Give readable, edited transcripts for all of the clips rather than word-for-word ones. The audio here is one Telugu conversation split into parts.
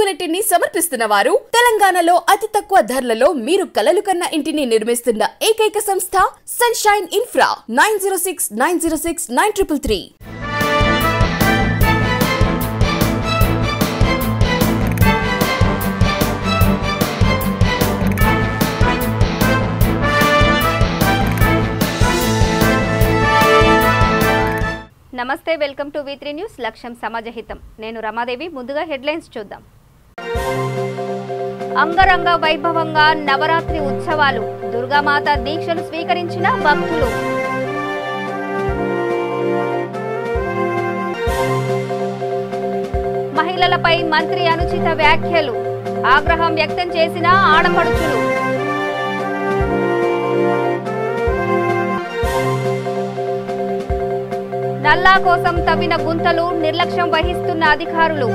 యూనిట్ ని సమర్పిస్తున్న వారు తెలంగాణలో అతి తక్కువ ధరలలో మీరు కలలు కన్న ఇంటిని నిర్మిస్తున్న ఏకైక సంస్థ సన్షైన్ ఇన్ఫ్రా 9069069333. నమస్తే, వెల్కమ్ టు V3 న్యూస్. లక్ష్యం సమాజహితం. నేను రమాదేవి. ముందుగా హెడ్లైన్స్ చూద్దాం. అంగరంగ వైభవంగా నవరాత్రి ఉత్సవాలు, దుర్గామాత దీక్షలు స్వీకరించిన భక్తులు. మహిళలపై మంత్రి అనుచిత వ్యాఖ్యలు, ఆగ్రహం వ్యక్తం చేసిన ఆడపడుచులు. నల్లా కోసం తవ్విన గుంతలు, నిర్లక్ష్యం వహిస్తున్న అధికారులు.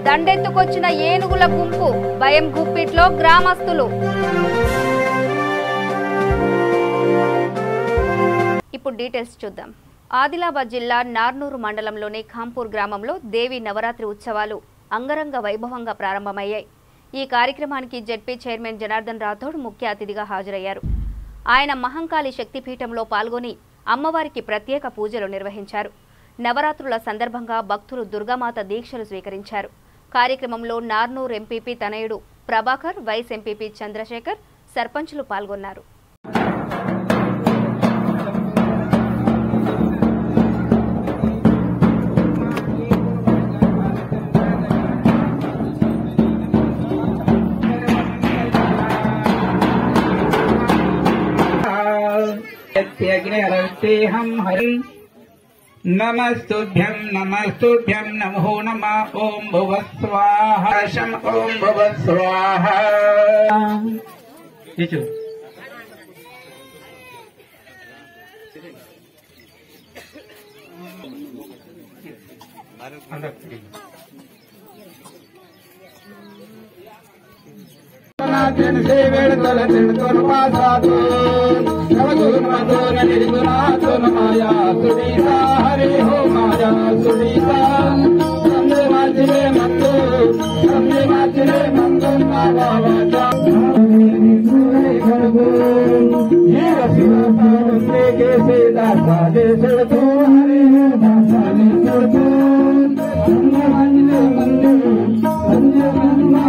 దండెత్తుకొచ్చిన ఏనుగుల గుంపు, భయం గుప్పిట్లో గ్రామస్తులు. ఇప్పుడు డీటెయిల్స్ చూద్దాం. ఆదిలాబాద్ జిల్లా నార్నూరు మండలంలోని ఖాంపూర్ గ్రామంలో దేవి నవరాత్రి ఉత్సవాలు అంగరంగ వైభవంగా ప్రారంభమయ్యాయి. ఈ కార్యక్రమానికి జెడ్పీ చైర్మన్ జనార్దన్ రాథోడ్ ముఖ్య అతిథిగా హాజరయ్యారు. ఆయన మహంకాళి శక్తిపీఠంలో పాల్గొని అమ్మవారికి ప్రత్యేక పూజలు నిర్వహించారు. నవరాత్రుల సందర్భంగా భక్తులు దుర్గామాత దీక్షలు స్వీకరించారు. కార్యక్రమంలో నార్నూర్ ఎంపీపీ తనయుడు ప్రభాకర్, వైస్ ఎంపీపీ చంద్రశేఖర్, సర్పంచులు పాల్గొన్నారు. नमस्तुभ्यं नमस्तुभ्यं नमो नमः ओम भुवः स्वाहा शम ओम भुवः स्वाहा. हरे हो माया सुनीता संजय माचरे मंदो संजय माचरे मंदो नावाजा ये रसिका बंदे के से दासा दे सड़तो हरे हो दासा दे सड़तो संजय माचरे मंदो संजय मंदो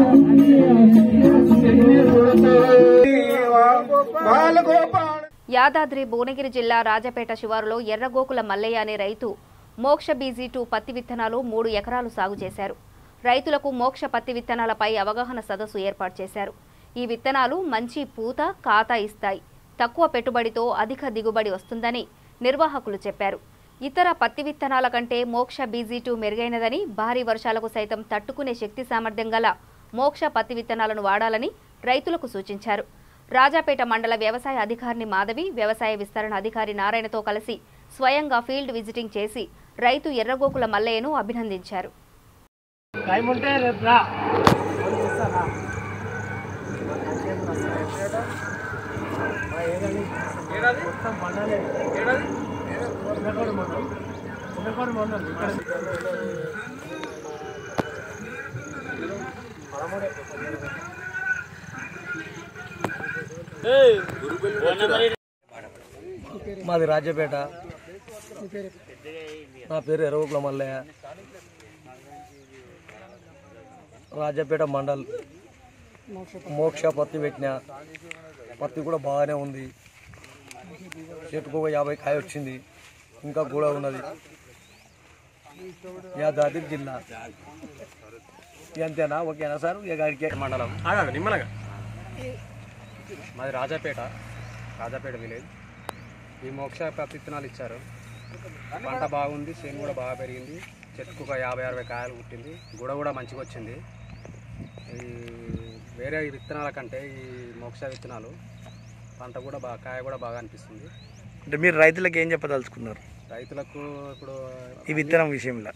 యాదాద్రి భువనగిరి జిల్లా రాజపేట శివారులో ఎర్రగోకుల మల్లయ్య అనే రైతు మోక్ష బీజీ2 పత్తి విత్తనాలు 3 ఎకరాలు సాగు చేశారు. రైతులకు మోక్ష పత్తి విత్తనాలపై అవగాహన సదస్సు ఏర్పాటు చేశారు. ఈ విత్తనాలు మంచి పూత, కాత ఇస్తాయి, తక్కువ పెట్టుబడితో అధిక దిగుబడి వస్తుందని నిర్వాహకులు చెప్పారు. ఇతర పత్తి విత్తనాల కంటే మోక్ష బీజీ2 మెరుగైనదని, భారీ వర్షాలకు సైతం తట్టుకునే శక్తి సామర్థ్యం గల మోక్ష పత్తి విత్తనాలను వాడాలని రైతులకు సూచించారు. రాజాపేట మండల వ్యవసాయ అధికారిని మాధవి, వ్యవసాయ విస్తరణ అధికారి నారాయణతో కలిసి స్వయంగా ఫీల్డ్ విజిటింగ్ చేసి రైతు ఎర్రగోకుల మల్లయ్యను అభినందించారు. మాది రాజపేట. నా పేరు ఎర్రగోకుల మల్లయ్య. రాజపేట మండల్ మోక్ష పత్తి పెట్టిన పత్తి కూడా బాగానే ఉంది. చెట్టుకు 50 కాయ వచ్చింది, ఇంకా కూడా ఉన్నది. యాదాద్రి జిల్లా. అంతేనా? ఓకేనా సార్? మండలం నిమ్మలగా మాది రాజపేట విలేజ్. ఈ మోక్ష పత్తి విత్తనాలు ఇచ్చారు. పంట బాగుంది, చేను కూడా బాగా పెరిగింది. చెట్టుకు 50-60 కాయలు పుట్టింది. కూడా మంచిగా వచ్చింది. ఈ వేరే విత్తనాల కంటే ఈ మోక్ష విత్తనాలు పంట కూడా బాగా, కాయ కూడా బాగా అనిపిస్తుంది. అంటే మీరు రైతులకు ఏం చెప్పదలుచుకున్నారు? రైతులకు ఇప్పుడు ఈ విత్తనం విషయంలో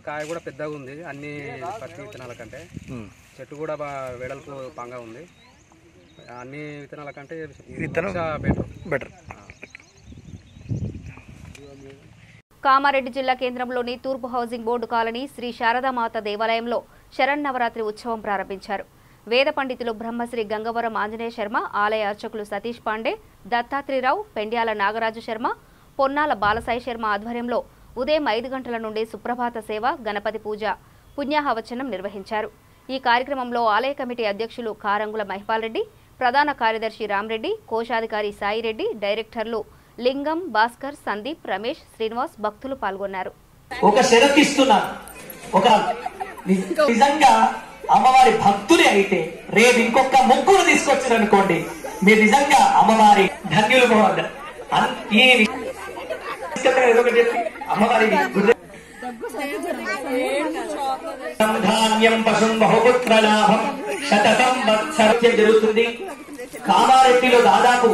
కాయ కూడా పెద్దగా ఉంది. అన్ని పత్తి విత్తనాల కంటే చెట్టు కూడా బాగా వెడల్పు పంగా ఉంది. అన్ని విత్తనాల కంటే విత్తనం బెటర్. కామారెడ్డి జిల్లా కేంద్రంలోని తూర్పు housing board colony Sri Sharadamata దేవాలయంలో శరన్నవరాత్రి ఉత్సవం ప్రారంభించారు. వేద పండితులు బ్రహ్మశ్రీ గంగవరం ఆంజనేయ శర్మ, ఆలయ అర్చకులు సతీష్ పాండే, దత్తాత్రేయరావు, పెండ్యాల నాగరాజు శర్మ, పొన్నాల బాలసాయి శర్మ ఆధ్వర్యంలో ఉదయం 5 గంటల నుండి సుప్రభాత సేవ, గణపతి పూజ, పుణ్యాహవచనం నిర్వహించారు. ఈ కార్యక్రమంలో ఆలయ కమిటీ అధ్యక్షులు కారంగుల మహిపాల్ రెడ్డి, ప్రధాన కార్యదర్శి రామ్రెడ్డి, కోశాధికారి సాయిరెడ్డి, డైరెక్టర్లు లింగం, భాస్కర్, సందీప్, రమేష్, శ్రీనివాస్ భక్తులు పాల్గొన్నారు. ఒక షరతిస్తున్నారు, ఒక నిజంగా అమ్మవారి భక్తులే అయితే రేపు ఇంకొక ముగ్గురు తీసుకొచ్చారు అనుకోండి, మీరు నిజంగా అమ్మవారి ధన్యులు. అమ్మవారి ధాన్యం పశుం బహుపుత్ర లాభం శతతం వత్సరం జరుగుతుంది. కామారెడ్డిలో దాదాపు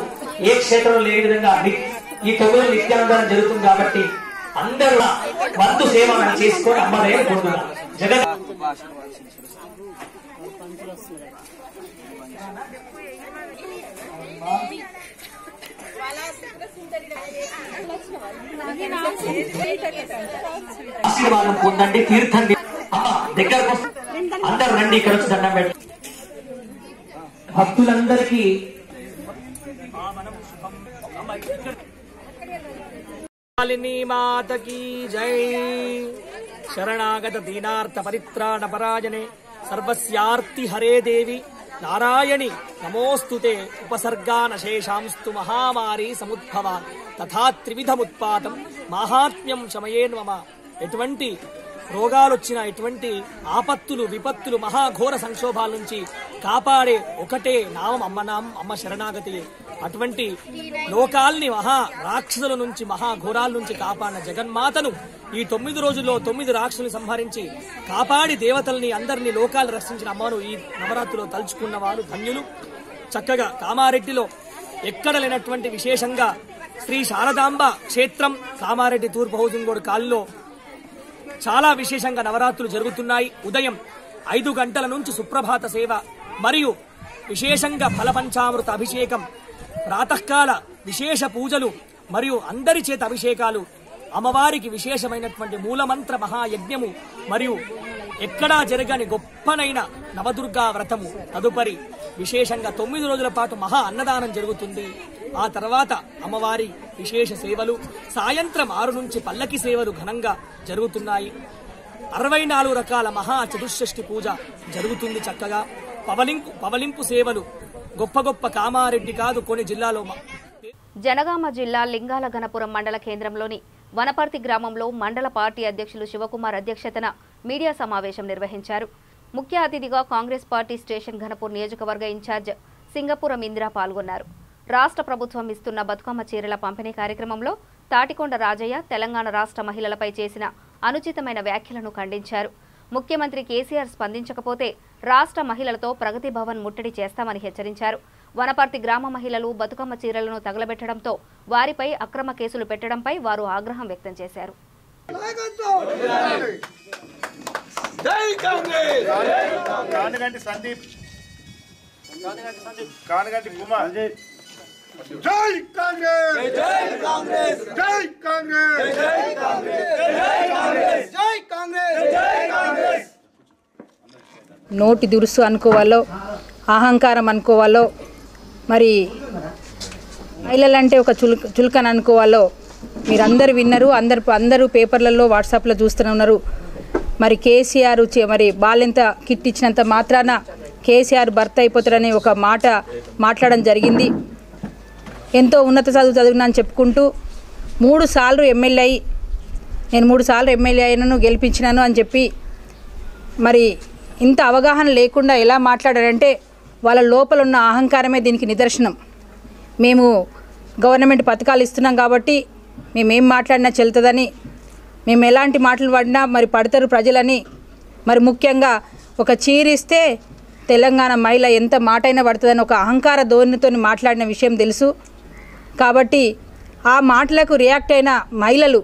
ఏ క్షేత్రంలో లేని విధంగా ఈ 9 నిత్యానందనం జరుగుతుంది. కాబట్టి అందరూ వంతు సేవ చేసుకొని అమ్మదయం పొందుతారు. జగన్ ఆశీర్వాదం పొందండి, తీర్థండి. దగ్గరకు అందరూ రండి, ఇక్కడ వచ్చి దండం పెట్టి భక్తులందరికీ మాత కీ జై. శరణాగత దీనార్థ పరిత్రాణ పరాయణే సర్వస్యార్తి హరే దేవి నారాయణి నమోస్తుతే. ఉపసర్గానశేషాంస్తు మహామారీ సముద్భవ తథా త్రివిధముత్పాతం మాహాత్మ్యం శమయేన్మమ. ఎటువంటి రోగాలొచ్చినా, ఎటువంటి ఆపత్తులు, విపత్తులు, మహాఘోర సంక్షోభాల నుంచి కాపాడే ఒకటే నామం అమ్మనామం, అమ్మ శరణాగతి. అటువంటి లోకాల్ని మహా రాక్షసుల నుంచి, మహాఘోరాల నుంచి కాపాడిన జగన్మాతను ఈ 9 రోజుల్లో 9 రాక్షసుల్ని సంహరించి కాపాడి దేవతల్ని, అందరినీ లోకాలు రక్షించిన అమ్మను ఈ నవరాత్రిలో తలుచుకున్న వారు ధన్యులు. చక్కగా కామారెడ్డిలో ఎక్కడ లేనటువంటి విశేషంగా శ్రీ శారదాంబ క్షేత్రం కామారెడ్డి తూర్పు హౌసింగ్ బోర్డు కాలనీలో చాలా విశేషంగా నవరాత్రులు జరుగుతున్నాయి. ఉదయం 5 గంటల నుంచి సుప్రభాత సేవ మరియు విశేషంగా ఫలపంచామృత అభిషేకం, ప్రాతకాల విశేష పూజలు మరియు అందరి చేత అభిషేకాలు, అమ్మవారికి విశేషమైనటువంటి మూలమంత్ర మహాయజ్ఞము మరియు ఎక్కడా జరగని గొప్పనైన నవదుర్గా వ్రతము. తదుపరి విశేషంగా 9 రోజుల పాటు మహా అన్నదానం జరుగుతుంది. ఆ తర్వాత అమ్మవారి విశేష సేవలు, సాయంత్రం 6 నుంచి పల్లకి సేవలు ఘనంగా జరుగుతున్నాయి. 64 రకాల మహా చతుషష్ఠి పూజ జరుగుతుంది. చక్కగా పవలింపు సేవలు గొప్ప గొప్ప కామారెడ్డి కాదు కొన్ని జిల్లాలో. జనగామ జిల్లా లింగాల గణపురం మండల కేంద్రంలోని వనపర్తి గ్రామంలో మండల పార్టీ అధ్యక్షులు శివకుమార్ అధ్యక్షతన మీడియా సమావేశం నిర్వహించారు. ముఖ్య అతిథిగా కాంగ్రెస్ పార్టీ స్టేషన్ ఘనపూర్ నియోజకవర్గ ఇన్ఛార్జ్ సింగపురం ఇందిరా పాల్గొన్నారు. రాష్ట్ర ప్రభుత్వం ఇస్తున్న బతుకమ్మ చీరల పంపిణీ కార్యక్రమంలో తాటికొండ రాజయ్య తెలంగాణ రాష్ట్ర మహిళలపై చేసిన అనుచితమైన వ్యాఖ్యలను ఖండించారు. ముఖ్యమంత్రి కేసీఆర్ స్పందించకపోతే రాష్ట్ర మహిళలతో ప్రగతి భవన్ ముట్టడి చేస్తామని హెచ్చరించారు. వనపర్తి గ్రామ మహిళలు బతుకమ్మ చీరలను తగలబెట్టడంతో వారిపై అక్రమ కేసులు పెట్టడంపై వారు ఆగ్రహం వ్యక్తం చేశారు. నోటి దురుసు అనుకోవాలో, అహంకారం అనుకోవాలో, మరి మహిళలంటే ఒక చులకన అనుకోవాలో మీరందరూ విన్నారు. అందరూ పేపర్లలో, వాట్సాప్లో చూస్తూనే ఉన్నారు. మరి కేసీఆర్ మరి బాలెంత కిట్ ఇచ్చినంత మాత్రాన కేసీఆర్ భర్త అయిపోతారని ఒక మాట మాట్లాడడం జరిగింది. ఎంతో ఉన్నత చదివినా అని చెప్పుకుంటూ 3 సార్లు ఎమ్మెల్యే అయ్యి, నేను 3 సార్లు ఎమ్మెల్యే అయినను గెలిపించినాను అని చెప్పి మరి ఇంత అవగాహన లేకుండా ఎలా మాట్లాడారంటే వాళ్ళ లోపల ఉన్న అహంకారమే దీనికి నిదర్శనం. మేము గవర్నమెంట్ పథకాలు ఇస్తున్నాం కాబట్టి మేమేం మాట్లాడినా చెల్తుందని, మేము ఎలాంటి మాటలు పడినా మరి పడతారు ప్రజలని, మరి ముఖ్యంగా ఒక చీరిస్తే తెలంగాణ మహిళ ఎంత మాటైనా పడుతుందని ఒక అహంకార ధోరణితో మాట్లాడిన విషయం తెలుసు. కాబట్టి ఆ మాటలకు రియాక్ట్ అయిన మహిళలు,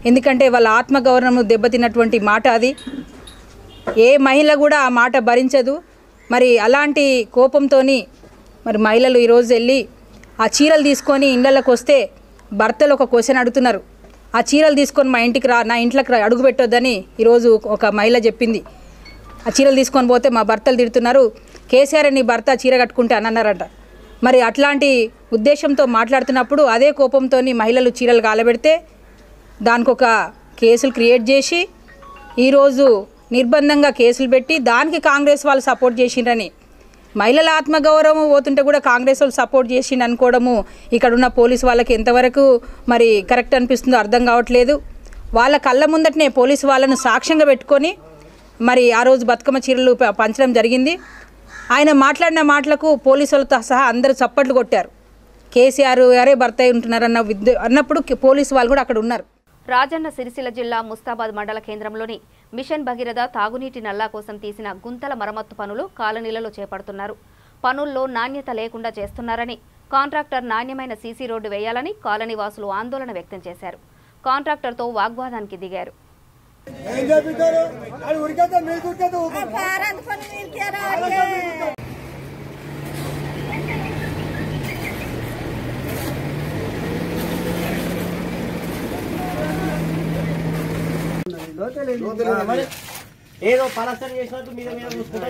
ఎందుకంటే వాళ్ళ ఆత్మగౌరవం దెబ్బతిన్నటువంటి మాట అది. ఏ మహిళ కూడా ఆ మాట భరించదు. మరి అలాంటి కోపంతో మరి మహిళలు ఈరోజు వెళ్ళి ఆ చీరలు తీసుకొని ఇళ్ళకి వస్తే భర్తలు ఒక క్వశ్చన్ అడుగుతున్నారు, ఆ చీరలు తీసుకొని మా ఇంటికి నా ఇంట్లోకి అడుగు పెట్టొద్దని ఈరోజు ఒక మహిళ చెప్పింది. ఆ చీరలు తీసుకొని పోతే మా భర్తలు తిడుతున్నారు, కేసీఆర్ నీ భర్త చీర కట్టుకుంటే అని అన్నారట. మరి అట్లాంటి ఉద్దేశంతో మాట్లాడుతున్నప్పుడు అదే కోపంతో మహిళలు చీరలు కాలబెడితే దానికి ఒక కేసులు క్రియేట్ చేసి ఈరోజు నిర్బంధంగా కేసులు పెట్టి దానికి కాంగ్రెస్ వాళ్ళు సపోర్ట్ చేసిండ్రని, మహిళల ఆత్మగౌరవం పోతుంటే కూడా కాంగ్రెస్ వాళ్ళు సపోర్ట్ చేసిండు అనుకోవడము ఇక్కడ ఉన్న పోలీసు వాళ్ళకి ఎంతవరకు మరి కరెక్ట్ అనిపిస్తుందో అర్థం కావట్లేదు. వాళ్ళ కళ్ళ ముందటనే పోలీసు వాళ్ళను సాక్ష్యంగా పెట్టుకొని మరి ఆ రోజు బతుకమ్మ చీరలు పంచడం జరిగింది. ఆయన మాట్లాడిన మాటలకు పోలీసులతో సహా అందరూ చప్పట్లు కొట్టారు. కేసీఆర్ గారే భర్త ఉంటున్నారన్న అన్నప్పుడు పోలీసు వాళ్ళు కూడా అక్కడ ఉన్నారు. రాజన్న సిరిసిల్ల జిల్లా ముస్తాబాద్ మండల కేంద్రంలోని మిషన్ భగీరథ తాగునీటి నల్లా కోసం తీసిన గుంతల మరమ్మత్తు పనులు కాలనీలలో చేపడుతున్నారు. పనుల్లో నాణ్యత లేకుండా చేస్తున్నారని, కాంట్రాక్టర్ నాణ్యమైన సీసీ రోడ్డు వేయాలని కాలనీ వాసులు ఆందోళన వ్యక్తం చేశారు. కాంట్రాక్టర్తో వాగ్వాదానికి దిగారు. ఏదో పలసరి చేసినట్టు మీద మీద చూసుకుంటా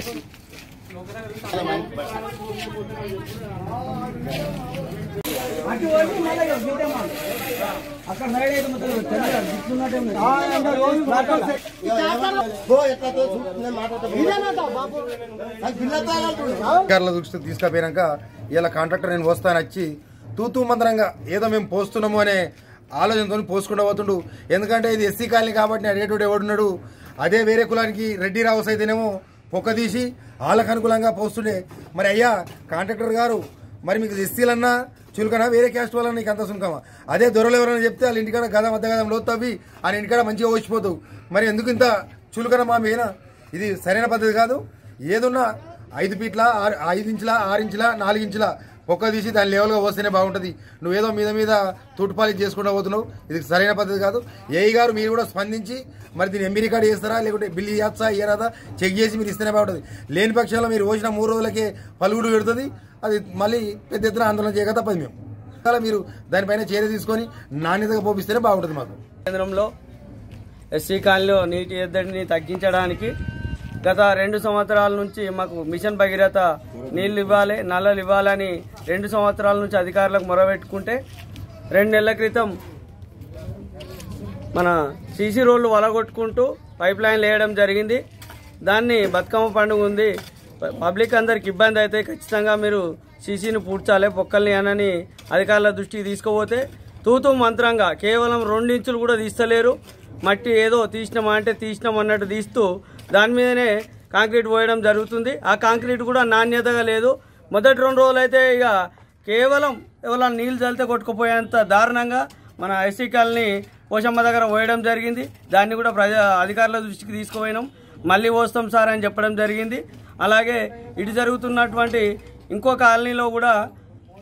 దృష్టికి తీసుకుపోయాక ఇలా కాంట్రాక్టర్ నేను వస్తాను వచ్చి తూతూ మంత్రంగా ఏదో మేము పోస్తున్నాము అనే ఆలోచనతో పోసుకుంటూ పోతుండు. ఎందుకంటే ఇది ఎస్సీ కాలనీ కాబట్టి అడిగేటోడు ఎవడున్నాడు. అదే వేరే కులానికి రెడ్డి రావుస్ అయితేనేమో పొక్క తీసి వాళ్ళకు అనుకూలంగా పోస్తుండే. మరి అయ్యా కాంట్రాక్టర్ గారు, మరి మీకు ఎస్సీలన్నా చులకనా వేరే క్యాస్ట్ వాళ్ళని నీకు అంత సుంకమా? అదే దొరలు ఎవరైనా చెప్తే వాళ్ళ ఇంటికాడ గదం అద్ద గదం లోతు తవ్వి ఆయన ఇంటికాడ మంచిగా వచ్చిపోతావు. మరి ఎందుకు ఇంత చులకన మా మీద? ఇది సరైన పద్ధతి కాదు. ఏదున్నా 5 ఫీట్ల 5 ఇంచుల 6 ఇంచుల 4 ఇంచుల పొక్క తీసి దాని లెవెల్గా పోస్తేనే బాగుంటుంది. నువ్వేదో మీద మీద తూటుపాలి చేసుకుంటూ పోతున్నావు. ఇది సరైన పద్ధతి కాదు. ఏఈ గారు మీరు కూడా స్పందించి మరి దీన్ని ఎంబీ రికార్డు చేస్తారా లేకుంటే బిల్లు ఇవ్వచ్చా ఇయ్యరాదా చెక్ చేసి మీరు ఇస్తేనే బాగుంటుంది. లేని పక్షంలో మీరు పోసిన 3 రోజులకే పలుగుడు పెడుతుంది. అది మళ్ళీ పెద్ద ఎత్తున ఆందోళన చేయక తప్పదు. మేము అలా మీరు దానిపైన చర్య తీసుకొని నాణ్యతగా పోపిస్తేనే బాగుంటుంది. మాకు కేంద్రంలో ఎస్సీ కాలనీలో నీటి ఎద్దడిని తగ్గించడానికి గత 2 సంవత్సరాల నుంచి మాకు మిషన్ భగీరథ నీళ్లు ఇవ్వాలి, నల్లలు ఇవ్వాలని 2 సంవత్సరాల నుంచి అధికారులకు మొరబెట్టుకుంటే 2 నెలల క్రితం మన సీసీ రోడ్లు వలగొట్టుకుంటూ పైప్ లైన్లు వేయడం జరిగింది. దాన్ని బతుకమ్మ పండుగ ఉంది, పబ్లిక్ అందరికి ఇబ్బంది అయితే ఖచ్చితంగా మీరు సీసీని పూడ్చాలి పొక్కల్ని అని అధికారుల దృష్టికి తీసుకుపోతే తూతూ మంత్రంగా కేవలం 2 ఇంచులు కూడా తీస్తలేరు. మట్టి ఏదో తీసినామా అంటే తీసినాం అన్నట్టు తీస్తూ దాని మీదనే కాంక్రీట్ పోయడం జరుగుతుంది. ఆ కాంక్రీట్ కూడా నాణ్యతగా లేదు. మొదటి 2 రోజులు అయితే ఇక కేవలం ఎవరైనా నీళ్ళు చల్లితే కొట్టుకుపోయేంత దారుణంగా మన ఎస్సీ కాలనీ పోషమ్మ దగ్గర పోయడం జరిగింది. దాన్ని కూడా అధికారుల దృష్టికి తీసుకుపోయినాం. మళ్ళీ పోస్తాం సార్ అని చెప్పడం జరిగింది. అలాగే ఇటు జరుగుతున్నటువంటి ఇంకో కాలనీలో కూడా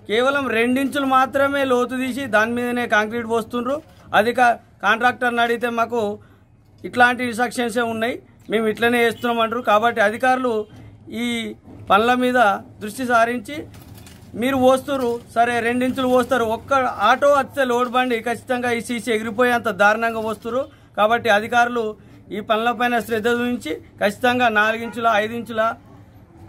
కేవలం 2 ఇంచులు మాత్రమే లోతు తీసి దాని మీదనే కాంక్రీట్ పోస్తుండ్రు. అది కాంట్రాక్టర్ని అడిగితే మాకు ఇట్లాంటి ఇన్స్ట్రక్షన్సే ఉన్నాయి, మేము ఇట్లనే వేస్తున్నామంటారు. కాబట్టి అధికారులు ఈ పనుల మీద దృష్టి సారించి మీరు పోస్తున్నారు సరే 2 ఇంచులు పోస్తారు, ఒక్క ఆటో వస్తే లోడ్ బండి ఖచ్చితంగా ఈ సీసీ ఎగిరిపోయేంత దారుణంగా పోస్తున్నారు. కాబట్టి అధికారులు ఈ పనులపైన శ్రద్ధ చూపించి ఖచ్చితంగా 4 ఇంచుల 5 ఇంచుల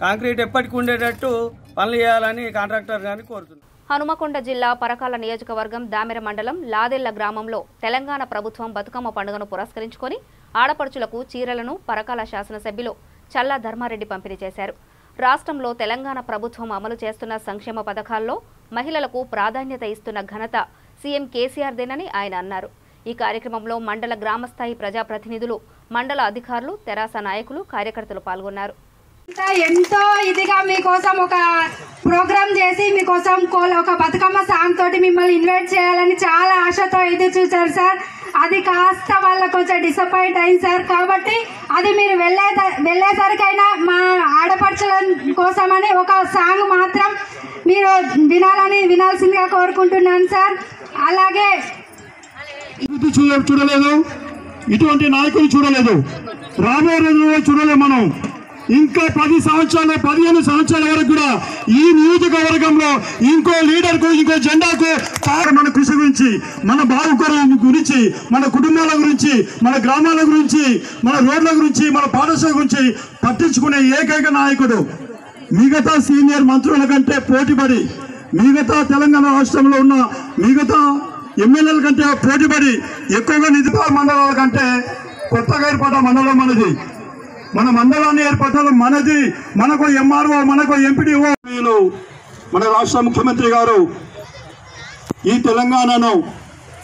కాంక్రీట్ ఎప్పటికి ఉండేటట్టు పనులు చేయాలని కాంట్రాక్టర్ గారిని కోరుతున్నారు. హనుమకొండ జిల్లా పరకాల నియోజకవర్గం దామెర మండలం లాదెళ్ల గ్రామంలో తెలంగాణ ప్రభుత్వం బతుకమ్మ పండుగను పురస్కరించుకొని ఆడపడుచులకు చీరలను పరకాల శాసనసభ్యులు చల్లా ధర్మారెడ్డి పంపిణీ చేశారు. రాష్ట్రంలో తెలంగాణ ప్రభుత్వం అమలు చేస్తున్న సంక్షేమ పథకాల్లో మహిళలకు ప్రాధాన్యత ఇస్తున్న ఘనత సీఎం కేసీఆర్దేనని ఆయన అన్నారు. ఈ కార్యక్రమంలో మండల గ్రామస్థాయి ప్రజాప్రతినిధులు, మండల అధికారులు, తెరాస నాయకులు, కార్యకర్తలు పాల్గొన్నారు. ఎంతో ఇదిగా మీకోసం ఒక ప్రోగ్రామ్ చేసి మీకోసం ఒక బతుకమ్మ సాంగ్ తోటి మిమ్మల్ని ఇన్వైట్ చేయాలని చాలా ఆశతో ఎదురు చూశారు సార్. అది కాస్త వాళ్ళ కొంచెం డిసప్పాయింట్ అయింది సార్. కాబట్టి అది మీరు వెళ్ళేసరికైనా మా ఆడపడుచుల కోసమని ఒక సాంగ్ మాత్రం మీరు వినాల్సిందిగా కోరుకుంటున్నాను సార్. అలాగే చూడలేదు, ఇటువంటి నాయకులు చూడలేదు, రాబోయే రోజుల్లో చూడలేము మనం. ఇంకా 10 సంవత్సరాలు 15 సంవత్సరాల వరకు కూడా ఈ నియోజకవర్గంలో ఇంకో లీడర్కు ఇంకో జెండాకు మన కృషి గురించి మన బాగుకోవడం గురించి మన కుటుంబాల గురించి మన గ్రామాల గురించి మన రోడ్ల గురించి మన పాఠశాల గురించి పట్టించుకునే ఏకైక నాయకుడు మిగతా సీనియర్ మంత్రుల కంటే పోటీపడి మిగతా తెలంగాణ రాష్ట్రంలో ఉన్న మిగతా ఎమ్మెల్యేల కంటే పోటీపడి ఎక్కువగా నిధుల మండలాల కంటే కొత్తగా ఏర్పడ్డ మండలం మనది. మన మండలాన్ని ఏర్పడడం మనది. మనకు ఎంఆర్ఓ మనకు ఎంపీడీఓ మన రాష్ట్ర ముఖ్యమంత్రి గారు ఈ తెలంగాణను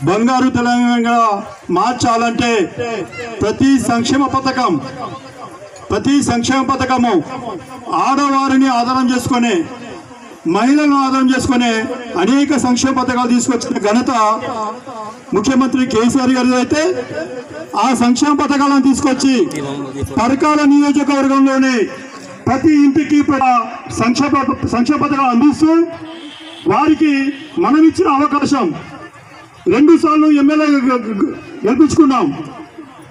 బంగారు తెలంగాణ మార్చాలంటే ప్రతి సంక్షేమ పథకము ఆడవారిని ఆధారం చేసుకొని మహిళలను ఆధారం చేసుకునే అనేక సంక్షేమ పథకాలు తీసుకొచ్చిన ఘనత ముఖ్యమంత్రి కేసీఆర్ గారి అయితే ఆ సంక్షేమ పథకాలను తీసుకొచ్చి పరకాల నియోజకవర్గంలోని ప్రతి ఇంటికి సంక్షేమ పథకాలు అందిస్తూ వారికి మనం ఇచ్చిన అవకాశం 2 సార్లు ఎమ్మెల్యే గెలిపించుకున్నాం.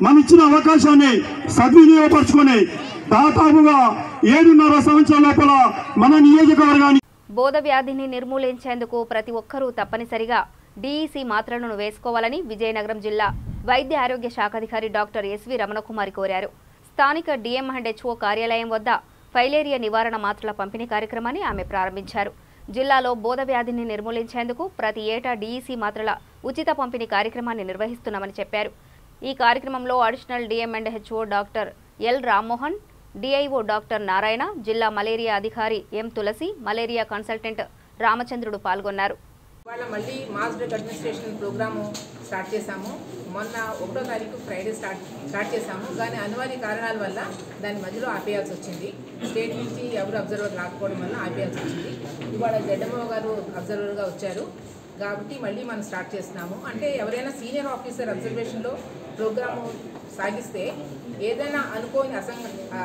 మనం ఇచ్చిన అవకాశాన్ని సద్వినియోగపరుచుకొని దాదాపుగా 7.5 సంవత్సరాల లోపల మన నియోజకవర్గాన్ని బోధ వ్యాధిని నిర్మూలించేందుకు ప్రతి ఒక్కరూ తప్పనిసరిగా డీఈసీ మాత్రలను వేసుకోవాలని విజయనగరం జిల్లా వైద్య ఆరోగ్య శాఖాధికారి డాక్టర్ ఎస్వి రమణకుమారి కోరారు. స్థానిక డిఎంహెచ్ఓ కార్యాలయం వద్ద ఫైలేరియా నివారణ మాత్రల పంపిణీ కార్యక్రమాన్ని ఆమె ప్రారంభించారు. జిల్లాలో బోధ వ్యాధిని నిర్మూలించేందుకు ప్రతి ఏటా డీఈసీ మాత్రల ఉచిత పంపిణీ కార్యక్రమాన్ని నిర్వహిస్తున్నామని చెప్పారు. ఈ కార్యక్రమంలో additional DMHO doctor L Rammohan, DIO doctor Narayana, జిల్లా మలేరియా అధికారి ఎం తులసి, మలేరియా కన్సల్టెంట్ రామచంద్రుడు పాల్గొన్నారు. ఇవాళ మళ్ళీ mass drug administration program start చేశాము. మొన్న 1వ తారీఖు ఫ్రైడే స్టార్ట్ చేశాము. కానీ అనివార్య కారణాల వల్ల దాని మధ్యలో ఆపేయాల్సి వచ్చింది. స్టేట్ నుంచి ఎవరు అబ్జర్వర్ రాకపోవడం వల్ల ఆపేయాల్సి వచ్చింది. ఇవాళ జడ్ఎంఓ గారు అబ్జర్వర్గా వచ్చారు కాబట్టి మళ్ళీ మనం స్టార్ట్ చేస్తున్నాము. అంటే ఎవరైనా సీనియర్ ఆఫీసర్ అబ్జర్వేషన్లో ప్రోగ్రాము సాగిస్తే ఏదైనా అనుకోని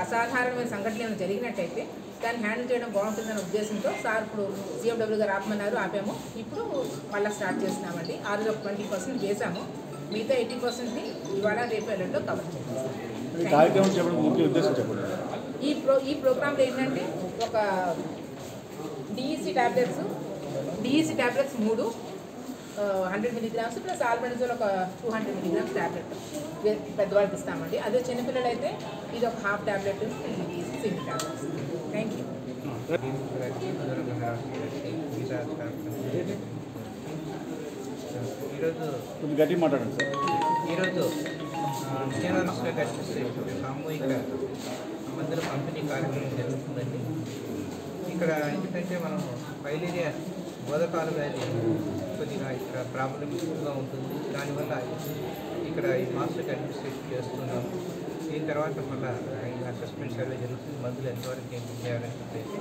అసాధారణమైన సంఘటనలు జరిగినట్టయితే దాన్ని హ్యాండిల్ చేయడం బాగుంటుందనే ఉద్దేశంతో సార్ ఇప్పుడు సిఎండబ్ల్యూ గారు ఆపమన్నారు, ఆపాము. ఇప్పుడు మళ్ళీ స్టార్ట్ చేస్తున్నామండి. ఆ రోజు 20% చేశాము. మిగతా 80%ని ఇవాళ రేపు ఎల్లుండిలో కవర్ చేస్తాం. ఈ ప్రోగ్రాంలో ఏంటంటే ఒక డిఈసీ ట్యాబ్లెట్స్ 3 100 mg ప్లస్ ఆల్బెండజోల్ ఒక 200 mg ట్యాబ్లెట్ పెద్దవాళ్ళకి ఇస్తామండి. అదే చిన్నపిల్లలు అయితే ఇది ఒక half tablet single tablets. Thank you. ఈరోజు సామూహిక మందుల పంపిణీ కార్యక్రమం జరుగుతుందండి. ఇక్కడ ఎందుకంటే మనం ఫైలేరియా బోధకాల వ్యాధి కొద్దిగా ఇక్కడ ప్రాబ్లమ్గా ఉంటుంది. దానివల్ల ఇక్కడ ఈ మాస్టర్కి అడ్మినిస్ట్రేషన్ చేస్తున్నాము. దీని తర్వాత మళ్ళీ అసెస్మెంట్ సర్వే జరుగుతుంది. మందులు ఎంతవరకు ఏం చేయాలని చెప్పేసి.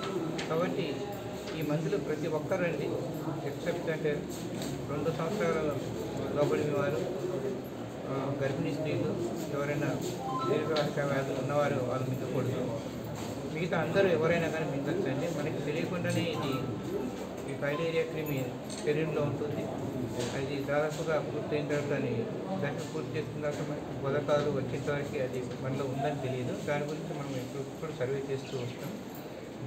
కాబట్టి ఈ మందులు ప్రతి ఒక్కరు అండి ఎక్సెప్ట్ అంటే 2 సంవత్సరాల లోబడిన వారు, గర్భిణీ స్త్రీలు, ఎవరైనా దీర్ఘకాలిక వ్యాధులు ఉన్నవారు వాళ్ళు మింగకూడదు. మిగతా అందరూ ఎవరైనా కానీ మింగచ్చండి. మనకి తెలియకుండానే ఈ ఫైలేరియా క్రిమి శరీరంలో ఉంటుంది. అది దాదాపుగా పూర్తయిన తర్వాత దశ పూర్తి చేసిన తర్వాత మనకి బోధకాలు వచ్చేంతవరకు అది మనలో ఉందని తెలియదు. దాని గురించి మనం ఇప్పుడు సర్వే చేస్తూ వస్తాం.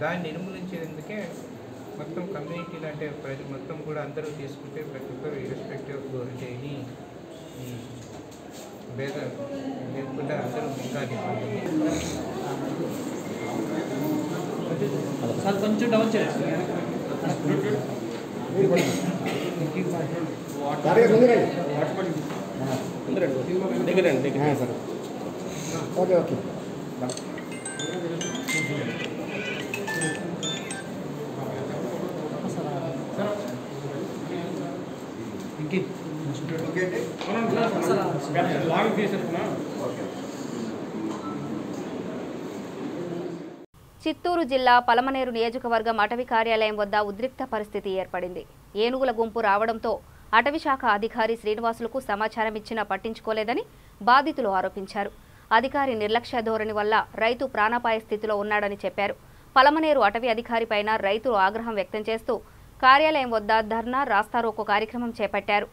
దాన్ని నిర్మూలించేందుకే మొత్తం కమ్యూనిటీలు అంటే ప్రజలు మొత్తం కూడా అందరూ తీసుకుంటే ప్రతి ఒక్కరు ఇర్రెస్పెక్టివ్ ఆఫ్ ఎనీ ఈ భేద లేకుండా అందరూ మింగాలి. కొంచెం డౌన్ చేయండి. ఓకే ఓకే చిత్తూరు జిల్లా పలమనేరు నియోజకవర్గం అటవీ కార్యాలయం వద్ద ఉద్రిక్త పరిస్థితి ఏర్పడింది. ఏనుగుల గుంపు రావడంతో అటవీశాఖ అధికారి శ్రీనివాసులకు సమాచారం ఇచ్చినా పట్టించుకోలేదని బాధితులు ఆరోపించారు. అధికారి నిర్లక్ష్య ధోరణి వల్ల రైతు ప్రాణాపాయ స్థితిలో ఉన్నాడని చెప్పారు. పలమనేరు అటవీ అధికారిపైన రైతులు ఆగ్రహం వ్యక్తం చేస్తూ కార్యాలయం వద్ద ధర్నా, రాస్తారోకో కార్యక్రమం చేపట్టారు.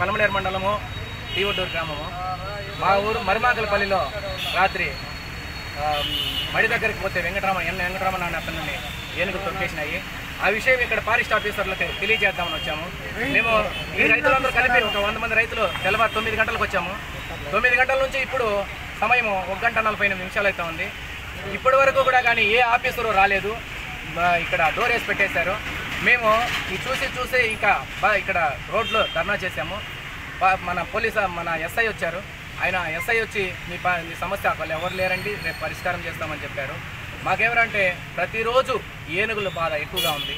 పలమనేరు మండలము టీవటూరు గ్రామము. మా ఊరు మరిమాకలపల్లిలో రాత్రి మడి దగ్గరికి పోతే వెంకటరామన్ అనే అతన్ని ఏనుగులు తొక్కేసినాయి. ఆ విషయం ఇక్కడ ఫారెస్ట్ ఆఫీసర్లకు తెలియజేద్దామని వచ్చాము. మేము ఈ రైతులందరూ కలిపి ఒక 100 మంది రైతులు తెల్లవారు 9 గంటలకు వచ్చాము. 9 గంటల నుంచి ఇప్పుడు సమయం 1 గంట 45 నిమిషాలు అయితే ఉంది. ఇప్పటి వరకు కూడా కానీ ఏ ఆఫీసరు రాలేదు. ఇక్కడ డోర్ వేసి పెట్టేశారు. మేము చూసి ఇంకా ఇక్కడ రోడ్లో ధర్నా చేశాము. మన ఎస్ఐ వచ్చారు. ఆయన ఎస్ఐ వచ్చి మీ సమస్య వాళ్ళు ఎవరు లేరండి, రేపు పరిష్కారం చేస్తామని చెప్పారు. మాకేమరంటే ప్రతిరోజు ఏనుగుల బాధ ఎక్కువగా ఉంది.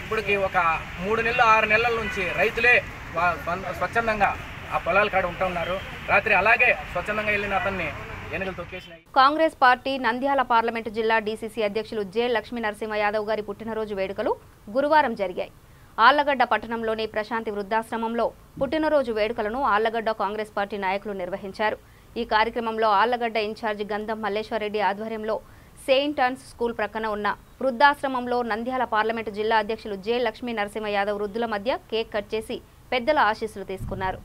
ఇప్పటికి ఒక 3 నెలలు 6 నెలల నుంచి రైతులే స్వచ్ఛందంగా ఆ పొలాల కాడ ఉంటున్నారు. రాత్రి అలాగే స్వచ్ఛందంగా వెళ్ళిన అతన్ని ఏనుగులు తొక్కేసినాయి. కాంగ్రెస్ పార్టీ నంద్యాల పార్లమెంటు జిల్లా డీసీసీ అధ్యక్షులు జె లక్ష్మీ నరసింహ యాదవ్ గారి పుట్టినరోజు వేడుకలు గురువారం జరిగాయి. ఆళ్లగడ్డ పట్టణంలోని ప్రశాంతి వృద్ధాశ్రమంలో పుట్టినరోజు వేడుకలను ఆళ్లగడ్డ కాంగ్రెస్ పార్టీ నాయకులు నిర్వహించారు. ఈ కార్యక్రమంలో ఆళ్లగడ్డ ఇన్ఛార్జి గంధం మల్లేశ్వరరెడ్డి ఆధ్వర్యంలో సెయింట్ ఆన్స్ స్కూల్ ప్రక్కన ఉన్న వృద్ధాశ్రమంలో నంద్యాల పార్లమెంటు జిల్లా అధ్యక్షులు జె లక్ష్మీ నరసింహ యాదవ్ వృద్ధుల మధ్య కేక్ కట్ చేసి పెద్దల ఆశీస్సులు తీసుకున్నారు.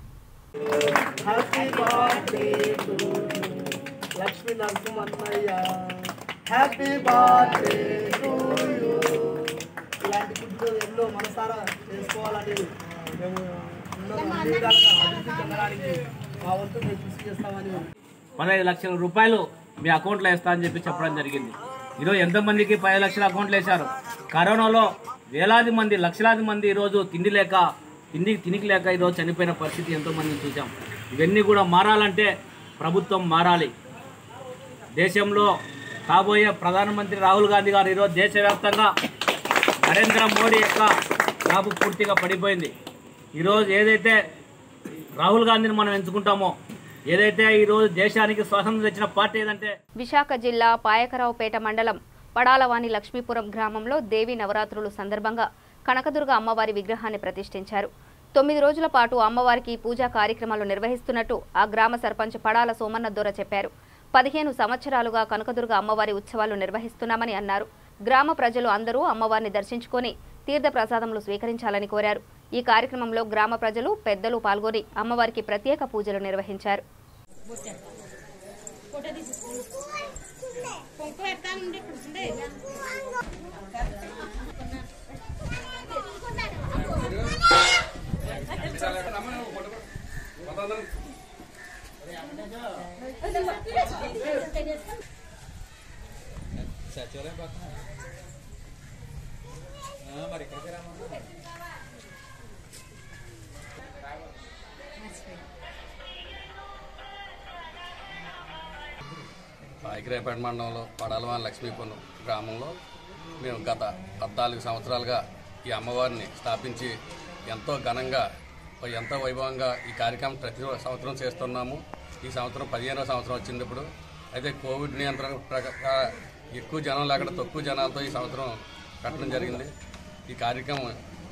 ఇలాంటి ఫుడ్లు ఎన్నో మనసారా చేసుకోవాలని మేము చెందడానికి మా వంతు మేము కృషి చేస్తామని 15 లక్షల రూపాయలు మీ అకౌంట్లో వేస్తా అని చెప్పడం జరిగింది. ఈరోజు ఎంతమందికి 10 లక్షల అకౌంట్లు వేశారు. కరోనాలో వేలాది మంది లక్షలాది మంది ఈరోజు తిండికి లేక ఈరోజు చనిపోయిన పరిస్థితి ఎంతోమందిని చూసాం. ఇవన్నీ కూడా మారాలంటే ప్రభుత్వం మారాలి. దేశంలో కాబోయే ప్రధానమంత్రి రాహుల్ గాంధీ గారు ఈరోజు దేశవ్యాప్తంగా నరేంద్ర మోడీ యొక్క జాబు పూర్తిగా పడిపోయింది. ఈరోజు ఏదైతే రాహుల్ గాంధీని మనం ఎంచుకుంటామో, ఏదైతే ఈరోజు దేశానికి స్వాతంత్రం తెచ్చిన పార్టీ ఏదంటే విశాఖ జిల్లా పాయకరావుపేట మండలం పడాలవాణి లక్ష్మీపురం గ్రామంలో దేవి నవరాత్రులు సందర్భంగా కనకదుర్గ అమ్మవారి విగ్రహాన్ని ప్రతిష్ఠించారు. 9 రోజుల పాటు అమ్మవారికి పూజా కార్యక్రమాలు నిర్వహిస్తున్నట్టు ఆ గ్రామ సర్పంచ్ పడాల సోమన్న దొర చెప్పారు. 15 సంవత్సరాలుగా కనకదుర్గ అమ్మవారి ఉత్సవాలు నిర్వహిస్తున్నామని అన్నారు. గ్రామ ప్రజలు అందరూ అమ్మవారిని దర్శించుకొని తీర్థ ప్రసాదములు స్వీకరించాలని కోరారు. ఈ కార్యక్రమంలో గ్రామ ప్రజలు పెద్దలు పాల్గొని అమ్మవారికి ప్రత్యేక పూజలు నిర్వహించారు. పాయకరావుపేట మండలంలో పడాలవాణి లక్ష్మీపురం గ్రామంలో మేము గత 14 సంవత్సరాలుగా ఈ అమ్మవారిని స్థాపించి ఎంతో ఘనంగా ఎంతో వైభవంగా ఈ కార్యక్రమం ప్రతి సంవత్సరం చేస్తున్నాము. ఈ సంవత్సరం 15వ సంవత్సరం వచ్చింది. ఇప్పుడు అయితే కోవిడ్ నియంత్రణ ప్రకారం ఎక్కువ జనం లేకుండా తక్కువ జనాలతో ఈ సంవత్సరం కట్టడం జరిగింది. ఈ కార్యక్రమం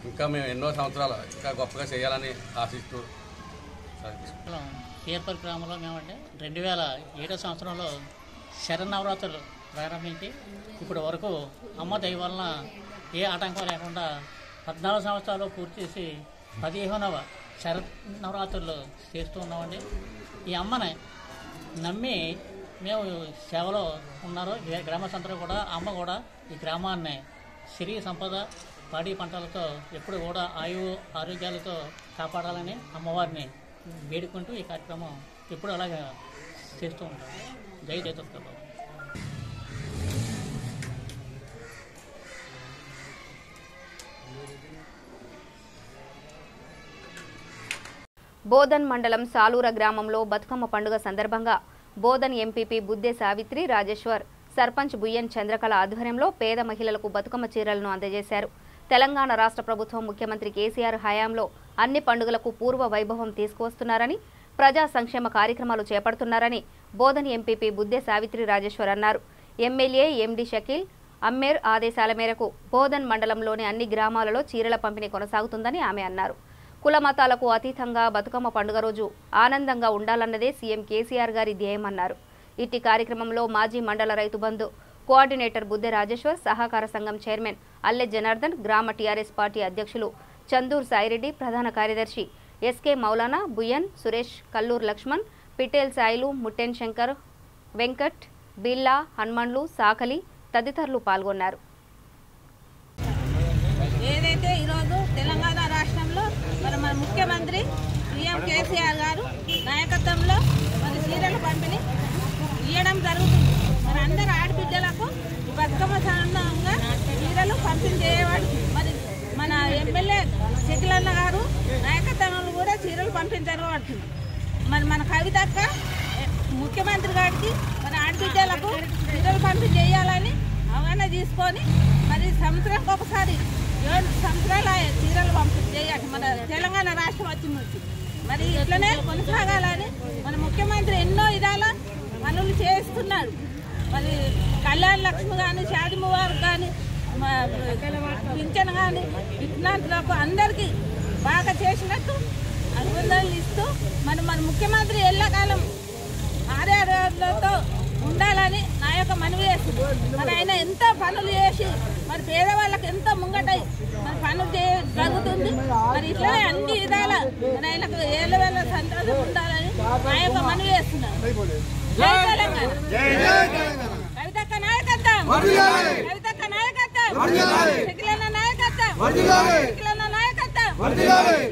ఇంకా మేము ఎన్నో సంవత్సరాలు ఇంకా గొప్పగా చేయాలని ఆశిస్తూ కేర్పల్ గ్రామంలో మేమంటే 2007 సంవత్సరంలో శరన్నవరాత్రులు ప్రారంభించి ఇప్పటి వరకు అమ్మ దయ వలన ఏ ఆటంకం లేకుండా 14 సంవత్సరాలు పూర్తి చేసి 15వ శరన్నవరాత్రులు చేస్తూ ఉన్నామండి. ఈ అమ్మని నమ్మి మేము సేవలో ఉన్నారు. గ్రామస్తులందరూ కూడా అమ్మ కూడా ఈ గ్రామాన్ని సిరి సంపద పాడి పంటలతో ఎప్పుడు కూడా ఆరోగ్యాలతో కాపాడాలని అమ్మవారిని వేడుకుంటూ ఈ కార్యక్రమం ఎప్పుడు అలాగే చేస్తూ ఉంటాం. జై జయతోత్సవం. బోధన్ మండలం సాలూర గ్రామంలో బతుకమ్మ పండుగ సందర్భంగా బోధన్ ఎంపీపీ బుద్దే సావిత్రి రాజేశ్వర్, సర్పంచ్ బుయ్యన్ చంద్రకళ ఆధ్వర్యంలో పేద మహిళలకు బతుకమ్మ చీరలను అందజేశారు. తెలంగాణ రాష్ట్ర ప్రభుత్వం ముఖ్యమంత్రి కేసీఆర్ హయాంలో అన్ని పండుగలకు పూర్వ వైభవం తీసుకువస్తున్నారని, ప్రజా సంక్షేమ కార్యక్రమాలు చేపడుతున్నారని బోధన్ ఎంపీపీ బుద్దే సావిత్రి రాజేశ్వర్ అన్నారు. ఎమ్మెల్యే ఎండి షకీల్ అమ్మేర్ ఆదేశాల మేరకు బోధన్ మండలంలోని అన్ని గ్రామాలలో చీరల పంపిణీ కొనసాగుతుందని ఆమె అన్నారు. కుల మతాలకు అతీతంగా బతుకమ్మ పండుగ రోజు ఆనందంగా ఉండాలన్నదే సీఎం కేసీఆర్ గారి ధ్యేయమన్నారు. ఇట్టి కార్యక్రమంలో మాజీ మండల రైతు బంధు కోఆర్డినేటర్ బుద్దె రాజేశ్వర్, సహకార సంఘం చైర్మన్ అల్లె జనార్దన్, గ్రామ టీఆర్ఎస్ పార్టీ అధ్యక్షులు చందూర్ సాయిరెడ్డి, ప్రధాన కార్యదర్శి ఎస్కే మౌలానా, బుయన్, సురేష్, కల్లూరు లక్ష్మణ్, పిటేల్ సాయిలు, ముట్టెన్ శంకర్, వెంకట్, బిల్లా, హనుమన్లు, సాకలి తదితరులు పాల్గొన్నారు. ఏదైతే ఈరోజు తెలంగాణ రాష్ట్రంలో మన ముఖ్యమంత్రి సీఎం కేసీఆర్ గారు నాయకత్వంలో మరి చీరల పంపిణీ ఇవ్వడం జరుగుతుంది. మరి అందరు ఆడబిడ్డలకు బతుకమ్మ సందర్భంగా చీరలు పంపిణీ చేయబడి మరి మన ఎమ్మెల్యే శకిలన్న గారు నాయకత్వంలో కూడా చీరలు పంపిణీ జరగబడుతుంది. మరి మన కవితక్క ముఖ్యమంత్రి గారికి మన ఆడబిడ్డలకు చీరలు పంపిణీ చేయాలని అవగాహన తీసుకొని మరి సంవత్సరానికి ఒకసారి 7 సంవత్సరాల చీరలు పంపిణీ చేయాలి. మన తెలంగాణ రాష్ట్రం వచ్చింది మరి ఇట్లనే కొనసాగాలని మన ముఖ్యమంత్రి ఎన్నో విధాల పనులు చేస్తున్నాడు. మరి కళ్యాణ లక్ష్మి కానీ, షాది ముబారక్ కానీ, పింఛన్ కానీ ఇట్లాంటిలకు అందరికీ బాగా చేసినట్టు అభినందనలు ఇస్తూ మన ముఖ్యమంత్రి ఎల్లకాలం ఆర్యాలతో ఉండాలని నా యొక్క మనవి చేస్తుంది. మరి ఆయన ఎంతో పనులు చేసి మరి పేదవాళ్ళకి ఎంతో ముంగటై మరి పనులు జరుగుతుంది. మరి ఇట్లనే అన్ని విధాల మరి ఆయనకు ఏళ్ళ వేళ సంతోషం ఉండాలని నా యొక్క మనవి చేస్తున్నాను. జై తెలంగాణ. కవితక్క నాయకత్వం, కవితక్క నాయకత్వం, శకిలన్న నాయకత్వం, శకిలన్న నాయకత్వం,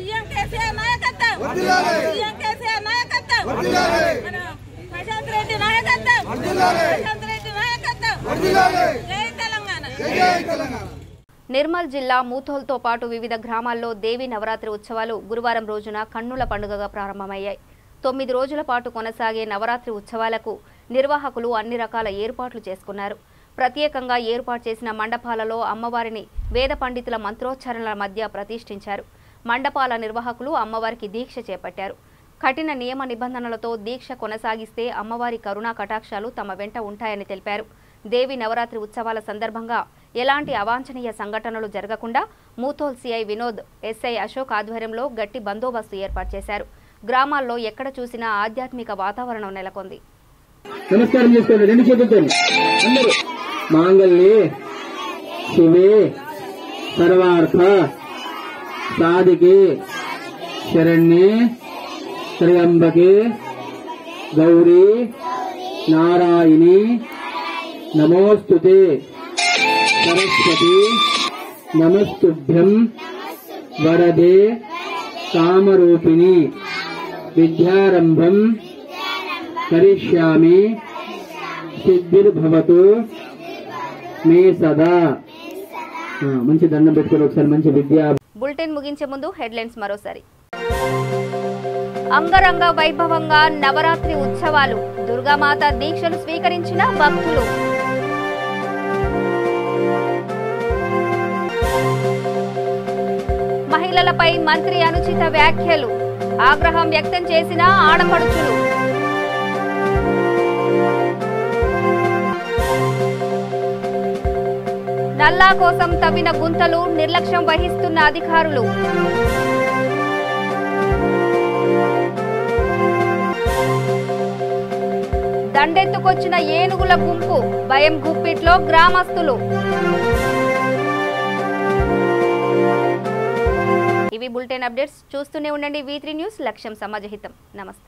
సీఎం కేసీఆర్ నాయకత్వం, సీఎం కేసీఆర్ నాయకత్వం, మన ప్రశాంత్ రెడ్డి నాయకత్వం, ప్రశాంత్ రెడ్డి నాయకత్వం. జై తెలంగాణ. నిర్మల్ జిల్లా మూథోల్తో పాటు వివిధ గ్రామాల్లో దేవి నవరాత్రి ఉత్సవాలు గురువారం రోజున కన్నుల పండుగగా ప్రారంభమయ్యాయి. 9 రోజుల పాటు కొనసాగే నవరాత్రి ఉత్సవాలకు నిర్వాహకులు అన్ని రకాల ఏర్పాట్లు చేసుకున్నారు. ప్రత్యేకంగా ఏర్పాటు చేసిన మండపాలలో అమ్మవారిని వేద పండితుల మంత్రోచ్చారణల మధ్య ప్రతిష్ఠించారు. మండపాల నిర్వాహకులు అమ్మవారికి దీక్ష చేపట్టారు. కఠిన నియమ నిబంధనలతో దీక్ష కొనసాగిస్తే అమ్మవారి కరుణా కటాక్షాలు తమ వెంట ఉంటాయని తెలిపారు. దేవి నవరాత్రి ఉత్సవాల సందర్భంగా ఎలాంటి అవాంఛనీయ సంఘటనలు జరగకుండా మూథోల్ సిఐ వినోద్, ఎస్ఐ అశోక్ ఆధ్వర్యంలో గట్టి బందోబస్తు ఏర్పాటు చేశారు. గ్రామాల్లో ఎక్కడ చూసినా ఆధ్యాత్మిక వాతావరణం నెలకొంది. నమస్కారం చేసుకోండి, 2 చేతులతో అందరూ. మాంగళ్యే శివే సర్వార్థ సాధికే శరణ్యే త్రయంబకే గౌరీ నారాయణి నమోస్తుతే సరస్వతి నమస్తుభ్యం వరదే కామరూపిణి విద్యారంభం కరిష్యామి సిద్ధిర్భవతు మే సదా. మంచి దండం పెట్టుకొని ఒకసారి మంచి విద్యా. బులెటిన్ ముగించే ముందు హెడ్లైన్స్ మరోసారి. అంగరంగ వైభవంగా నవరాత్రి ఉత్సవాలు, దుర్గామాత దీక్షలు స్వీకరించిన భక్తులు. మహిళలపై మంత్రి అనుచిత వ్యాఖ్యలు, ఆగ్రహం వ్యక్తం చేసిన ఆడపడుచులు. నల్లా కోసం తవ్విన గుంతలు నిర్లక్ష్యం వహిస్తున్న అధికారులు. దండెత్తుకొచ్చిన ఏనుగుల గుంపు, భయం గుప్పిట్లో గ్రామస్తులు. ఇవి బులెటిన్ అప్డేట్స్. చూస్తూనే ఉండండి V3 న్యూస్, లక్ష్యం సమాజహితం. నమస్తే.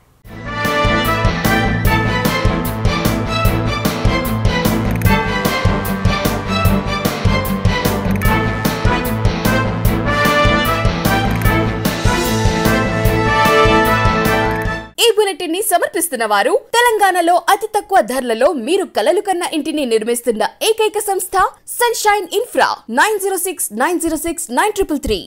ఈ బులెటిన్ ని సమర్పిస్తున్న వారు తెలంగాణలో అతి తక్కువ ధరలలో మీరు కలలు కన్న ఇంటిని నిర్మిస్తున్న ఏకైక సంస్థ సన్షైన్ ఇన్ఫ్రా. 9069069333.